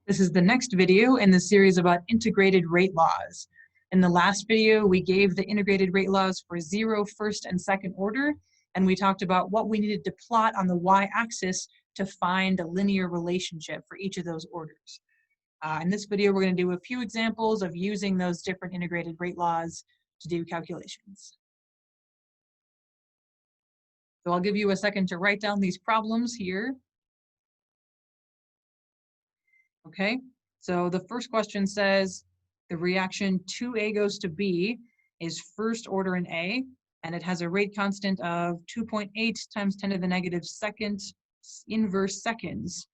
This is the next video in the series about integrated rate laws. In the last video, we gave the integrated rate laws for 0, first, and second order, and we talked about what we needed to plot on the y-axis to find a linear relationship for each of those orders. In this video, we're going to do a few examples of using those different integrated rate laws to do calculations. So I'll give you a second to write down these problems here. Okay, so the first question says the reaction 2A goes to B is first order in A, and it has a rate constant of 2.8 times 10 to the negative second inverse seconds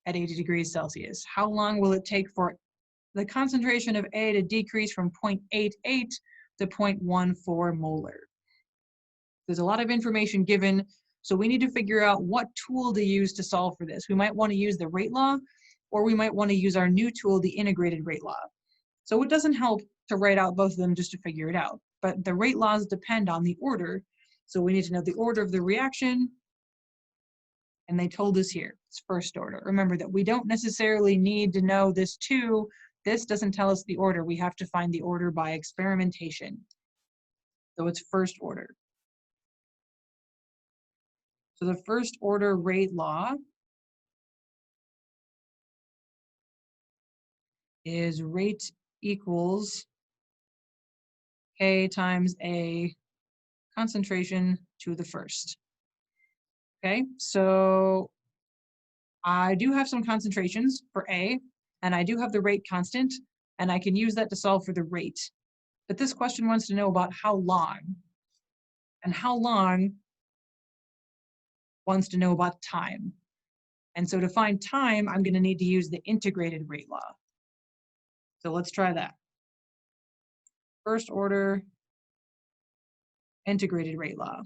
at 80 degrees Celsius. How long will it take for the concentration of A to decrease from 0.88 to 0.14 molar? There's a lot of information given, so we need to figure out what tool to use to solve for this. We might want to use the rate law, or we might want to use our new tool, the integrated rate law. So it doesn't help to write out both of them just to figure it out, but the rate laws depend on the order. So we need to know the order of the reaction, and they told us here, it's first order. Remember that we don't necessarily need to know this too. This doesn't tell us the order. We have to find the order by experimentation. So it's first order. So the first order rate law is rate equals K times A concentration to the first. Okay, so I do have some concentrations for A, and I do have the rate constant, and I can use that to solve for the rate. But this question wants to know about how long, and how long wants to know about time. And so to find time, I'm going to need to use the integrated rate law. So let's try that. First order integrated rate law.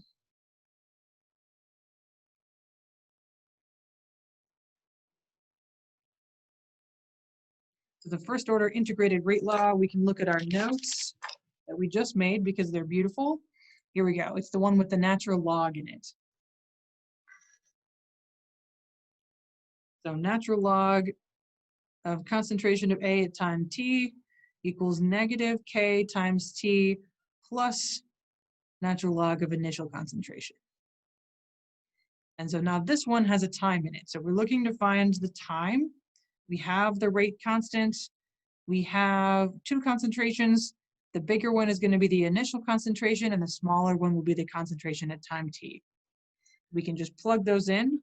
So the first order integrated rate law, we can look at our notes that we just made because they're beautiful. Here we go. It's the one with the natural log in it. So natural log of concentration of A at time t equals negative K times T plus natural log of initial concentration. And so now this one has a time in it. So we're looking to find the time. We have the rate constant. We have two concentrations. The bigger one is going to be the initial concentration, and the smaller one will be the concentration at time t. We can just plug those in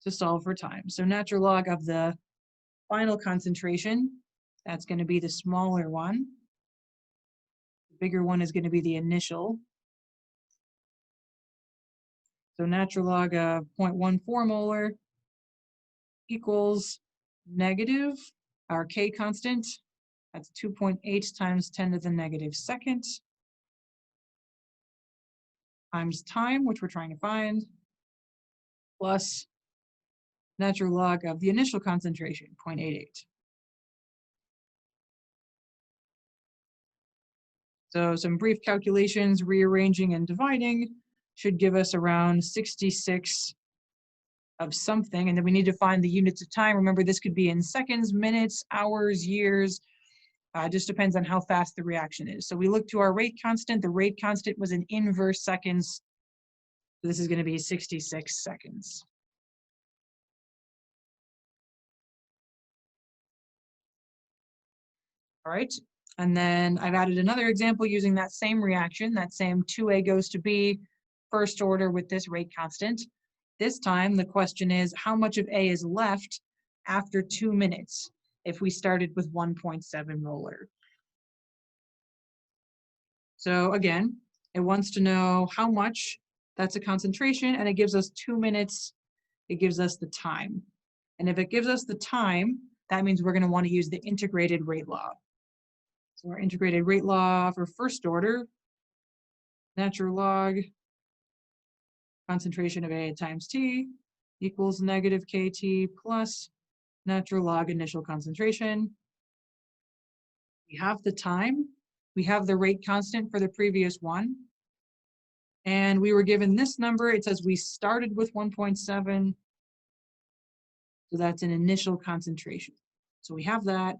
to solve for time. So natural log of the final concentration, that's going to be the smaller one. The bigger one is going to be the initial. So natural log of 0.14 molar equals negative our K constant, that's 2.8 times 10 to the negative second, times time, which we're trying to find, plus natural log of the initial concentration, 0.88. So some brief calculations, rearranging and dividing, should give us around 66 of something, and then we need to find the units of time. Remember, this could be in seconds, minutes, hours, years. Just depends on how fast the reaction is. So we look to our rate constant. The rate constant was in inverse seconds. So this is going to be 66 seconds. All right, and then I've added another example using that same reaction, that same 2A goes to B, first order with this rate constant. This time, the question is, how much of A is left after 2 minutes if we started with 1.7 molar? So again, it wants to know how much, that's a concentration, and it gives us 2 minutes, it gives us the time. And if it gives us the time, that means we're going to want to use the integrated rate law. So our integrated rate law for first order, natural log concentration of A at times t equals negative KT plus natural log initial concentration. We have the time. We have the rate constant for the previous one. And we were given this number. It says we started with 1.7. So that's an initial concentration. So we have that,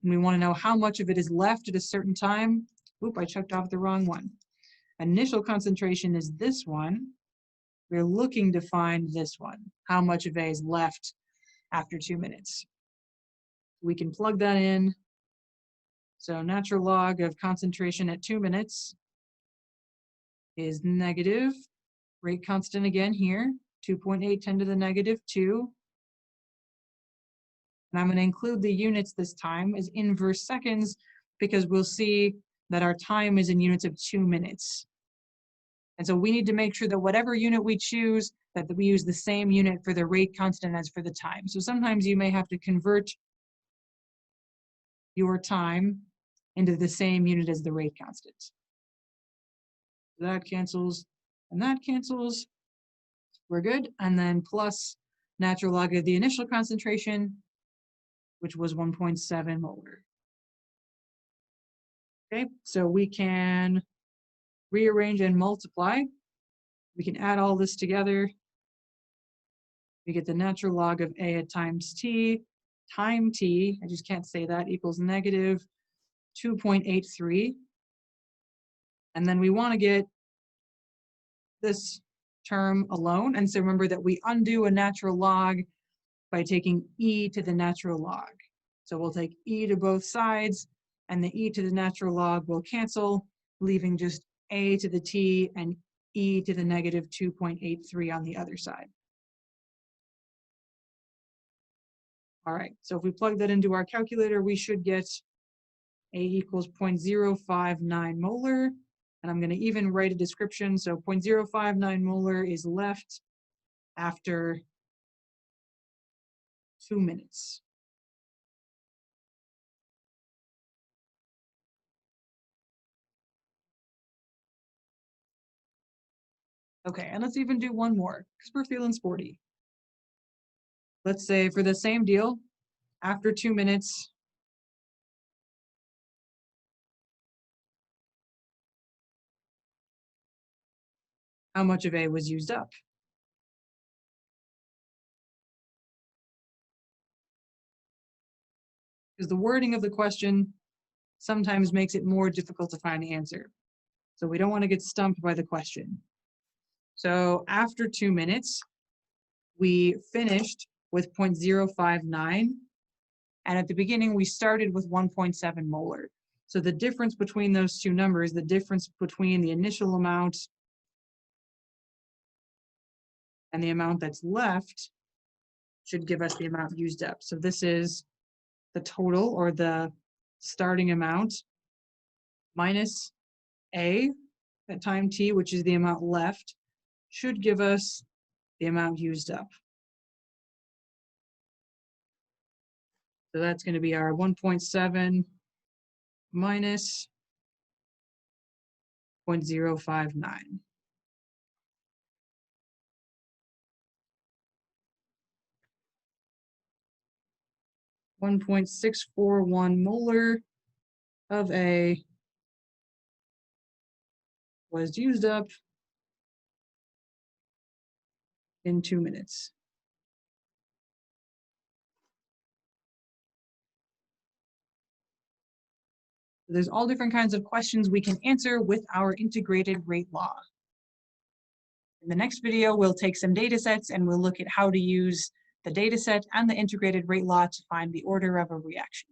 and we want to know how much of it is left at a certain time. Oop, I checked off the wrong one. Initial concentration is this one. We're looking to find this one. How much of A is left after 2 minutes? We can plug that in. So natural log of concentration at 2 minutes is negative. Rate constant again here, 2.8 10 to the negative 2. And I'm going to include the units this time as inverse seconds because we'll see that our time is in units of 2 minutes. And so we need to make sure that whatever unit we choose, that we use the same unit for the rate constant as for the time. So sometimes you may have to convert your time into the same unit as the rate constant. That cancels and that cancels. We're good. And then plus natural log of the initial concentration, which was 1.7 molar. Okay, so we can rearrange and multiply. We can add all this together. We get the natural log of A at times t, time t, I just can't say that, equals negative 2.83. And then we want to get this term alone. And so remember that we undo a natural log by taking e to the natural log. So we'll take e to both sides, and the e to the natural log will cancel, leaving just a to the t and e to the negative 2.83 on the other side. All right, so if we plug that into our calculator, we should get A equals 0.059 molar. And I'm going to even write a description. So 0.059 molar is left after 2 minutes. Okay, and let's even do one more because we're feeling sporty. Let's say for the same deal, after 2 minutes, how much of A was used up? Because the wording of the question sometimes makes it more difficult to find the answer. So we don't want to get stumped by the question. So after 2 minutes, we finished with 0.059. And at the beginning, we started with 1.7 molar. So the difference between those two numbers, the difference between the initial amount and the amount that's left, should give us the amount used up. So this is the total, or the starting amount, minus A at time t, which is the amount left, should give us the amount used up. So that's going to be our 1.7 minus 0.059. 1.641 molar of A was used up in 2 minutes. There's all different kinds of questions we can answer with our integrated rate law. In the next video, we'll take some data sets and we'll look at how to use the data set and the integrated rate law to find the order of a reaction.